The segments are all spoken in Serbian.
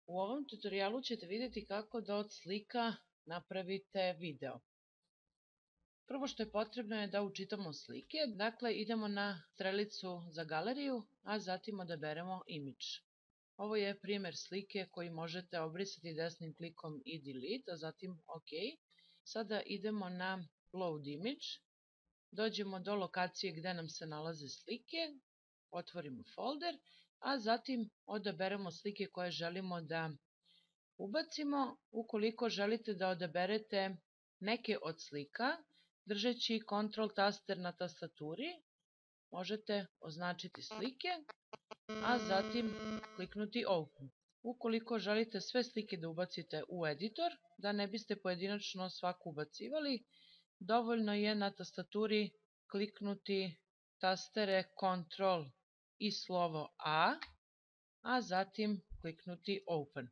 U ovom tutorijalu ćete vidjeti kako da od slika napravite video. Prvo što je potrebno je da učitamo slike, dakle idemo na strelicu za galeriju, a zatim odaberemo image. Ovo je primjer slike koji možete obrisati desnim klikom i delete, a zatim OK. Sada idemo na load image, dođemo do lokacije gdje nam se nalaze slike, otvorimo folder, a zatim odaberemo slike koje želimo da ubacimo. Ukoliko želite da odaberete neke od slika, držeći Ctrl taster na tastaturi, možete označiti slike, a zatim kliknuti Open. Ukoliko želite sve slike da ubacite u editor, da ne biste pojedinačno svaku ubacivali, dovoljno je na tastaturi kliknuti tastere Ctrl i slovo a zatim kliknuti Open.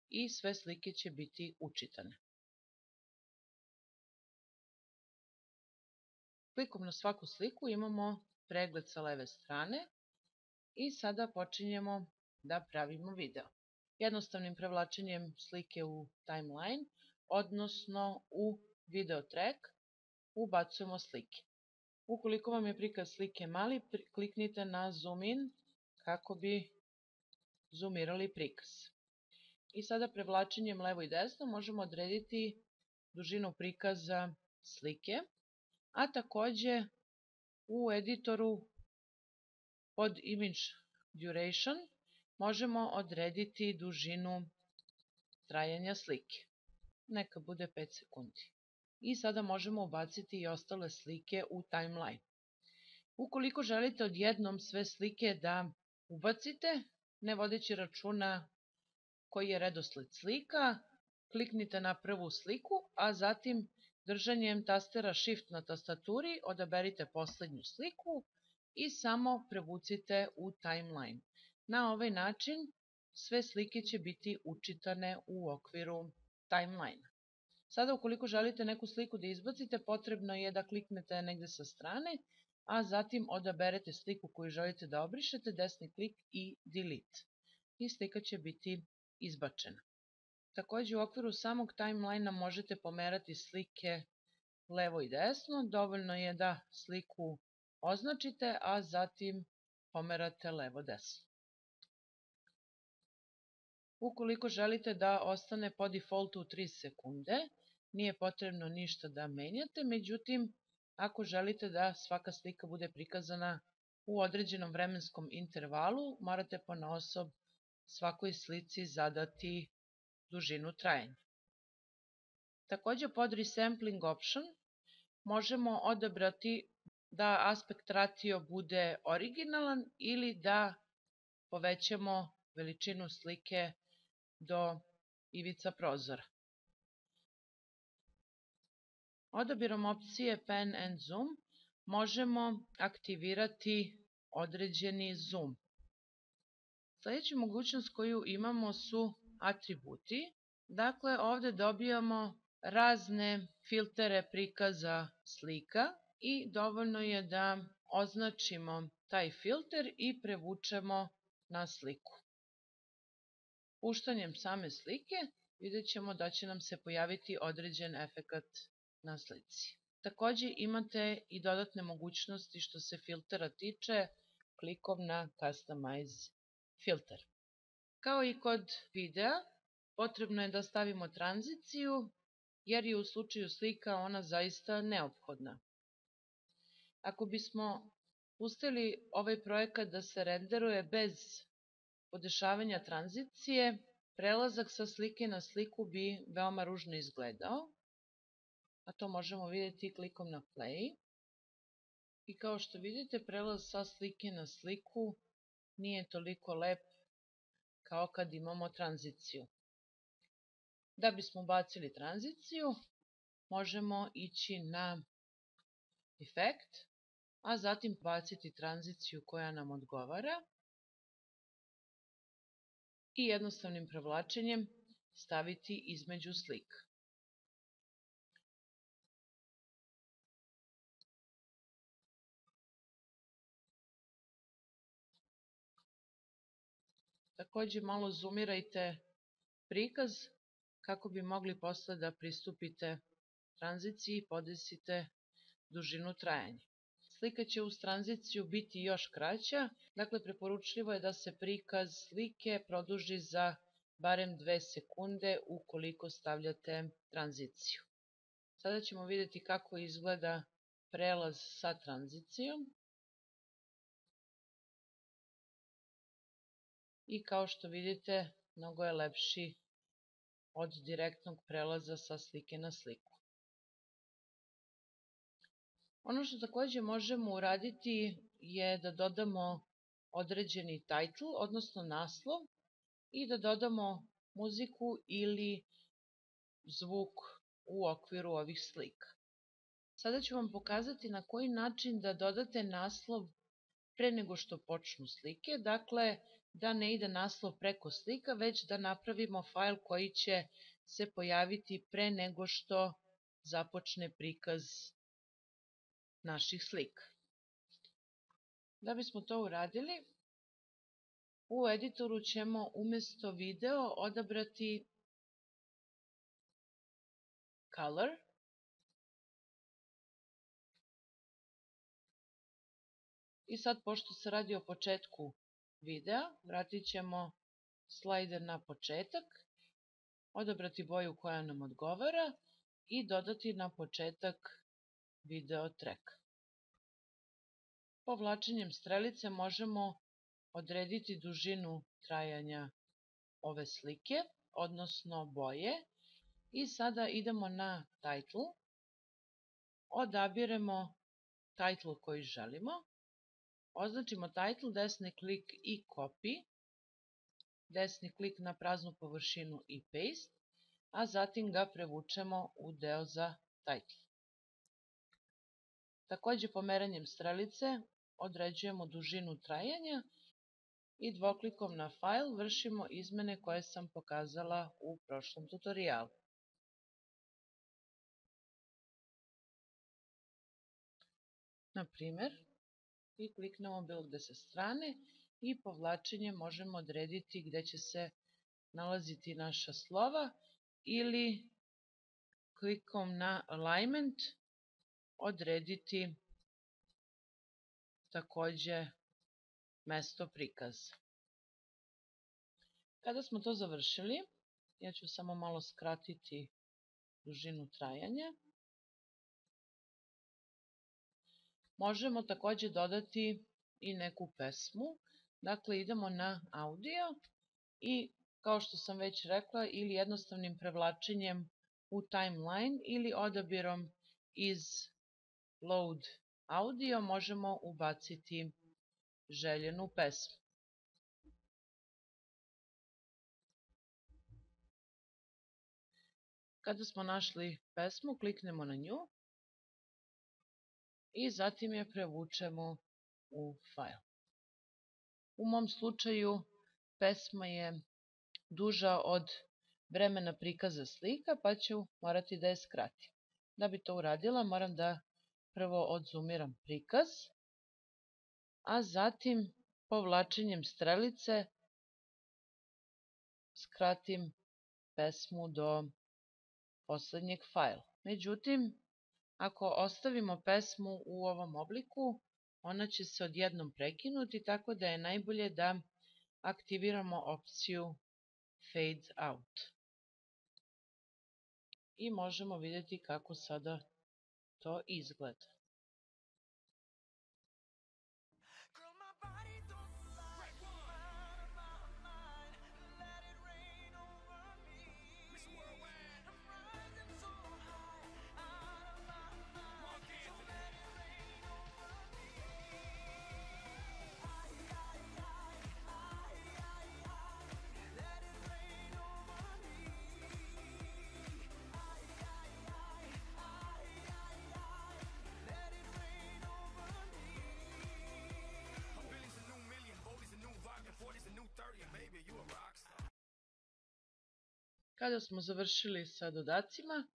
I sve slike će biti učitane. Klikom na svaku sliku imamo pregled sa leve strane i sada počinjemo da pravimo video. Jednostavnim prevlačenjem slike u timeline, odnosno u video track, ubacujemo slike. Ukoliko vam je prikaz slike mali, kliknite na zoom in kako bi zoomirali prikaz. I sada prevlačenjem levo i desno možemo odrediti dužinu prikaza slike, a također u editoru pod image duration možemo odrediti dužinu trajanja slike. Neka bude 5 sekundi. I sada možemo ubaciti i ostale slike u timeline. Ukoliko želite odjednom sve slike da ubacite, ne vodeći računa koji je redosled slika, kliknite na prvu sliku, a zatim držanjem tastera Shift na tastaturi odaberite posljednju sliku i samo prevucite u timeline. Na ovaj način sve slike će biti učitane u okviru timeline. Sada ukoliko želite neku sliku da izbacite, potrebno je da kliknete negdje sa strane, a zatim odaberete sliku koju želite da obrišete, desni klik i delete. I slika će biti izbačena. Također u okviru samog timelinea možete pomerati slike levo i desno, dovoljno je da sliku označite, a zatim pomerate levo-desno. Ukoliko želite da ostane po defaultu 3 sekunde, nije potrebno ništa da menjate, međutim, ako želite da svaka slika bude prikazana u određenom vremenskom intervalu, morate ponaosob svakoj slici zadati dužinu trajanja. Također pod Resampling Option možemo odabrati da aspekt ratio bude originalan ili da povećamo veličinu slike do ivica prozora. Odabirom opcije Pan and Zoom možemo aktivirati određeni zoom. Sljedeća mogućnost koju imamo su atributi. Dakle, ovdje dobijamo razne filtere prikaza slika i dovoljno je da označimo taj filter i prevučemo na sliku. Puštanjem same slike vidjet ćemo da će nam se pojaviti određen efekat na slici. Također imate i dodatne mogućnosti što se filtera tiče klikom na Customize filter. Kao i kod videa, potrebno je da stavimo tranziciju jer je u slučaju slika ona zaista neophodna. Ako bismo pustili ovaj projekat da se renderuje bez podešavanja tranzicije, prelazak sa slike na sliku bi veoma ružno izgledao, a to možemo vidjeti klikom na play. I kao što vidite, prelaz sa slike na sliku nije toliko lep kao kad imamo tranziciju. Da bismo ubacili tranziciju, možemo ići na efekt, a zatim baciti tranziciju koja nam odgovara i jednostavnim prevlačenjem staviti između slika. Također malo zoomirajte prikaz kako bi mogli posle da pristupite tranziciji i podesite dužinu trajanja. Slika će uz tranziciju biti još kraća, dakle preporučljivo je da se prikaz slike produži za barem 2 sekunde ukoliko stavljate tranziciju. Sada ćemo vidjeti kako izgleda prelaz sa tranzicijom. I kao što vidite, mnogo je lepši od direktnog prelaza sa slike na sliku. Ono što također možemo uraditi je da dodamo određeni title, odnosno naslov, i da dodamo muziku ili zvuk u okviru ovih slika. Sada ću vam pokazati na koji način da dodate naslov pre nego što počnu slike, dakle da ne ide naslov preko slika, već da napravimo fajl koji će se pojaviti pre nego što započne prikaz naših slika. Da bismo to uradili, u editoru ćemo umjesto video odabrati Color i sad, pošto se radi o početku videa, vratit ćemo slajder na početak, odabrati boju koja nam odgovara i dodati na početak video track. Povlačenjem strelice možemo odrediti dužinu trajanja ove slike, odnosno boje, i sada idemo na title, odabiremo title koji želimo, označimo title, desni klik i copy, desni klik na praznu površinu i paste, a zatim ga prevučemo u deo za title. Također pomeranjem strelice određujemo dužinu trajanja i dvoklikom na file vršimo izmene koje sam pokazala u prošlom tutorijalu. Na primjer, i kliknemo bilo gde sa strane i povlačenjem možemo odrediti gde će se nalaziti naša slova ili klikom na alignment odrediti također mesto prikaza. Kada smo to završili, ja ću samo malo skratiti dužinu trajanja. Možemo također dodati i neku pesmu. Dakle, idemo na audio i, kao što sam već rekla, ili jednostavnim prevlačenjem u timeline ili odabirom iz load audio možemo ubaciti željenu pesmu. Kada smo našli pesmu, kliknemo na nju i zatim je prevučemo u fajl. U mom slučaju pesma je duža od vremena prikaza slika, pa ću morati da je skratim. Da bi to uradila, moram da prvo odzoomiram prikaz, a zatim povlačenjem strelice skratim pesmu do poslednjeg fajla. Međutim, ako ostavimo pesmu u ovom obliku, ona će se odjednom prekinuti, tako da je najbolje da aktiviramo opciju Fade Out. I možemo vidjeti kako sada to izgleda. Kada smo završili sa dodacima,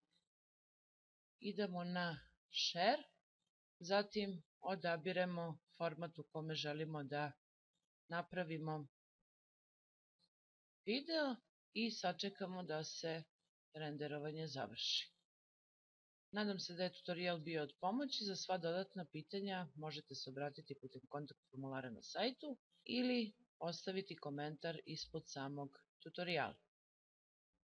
idemo na Share, zatim odabiremo format u kome želimo da napravimo video i sačekamo da se renderovanje završi. Nadam se da je tutorial bio od pomoći. Za sva dodatna pitanja možete se obratiti putem kontakt formulara na sajtu ili ostaviti komentar ispod samog tutoriala.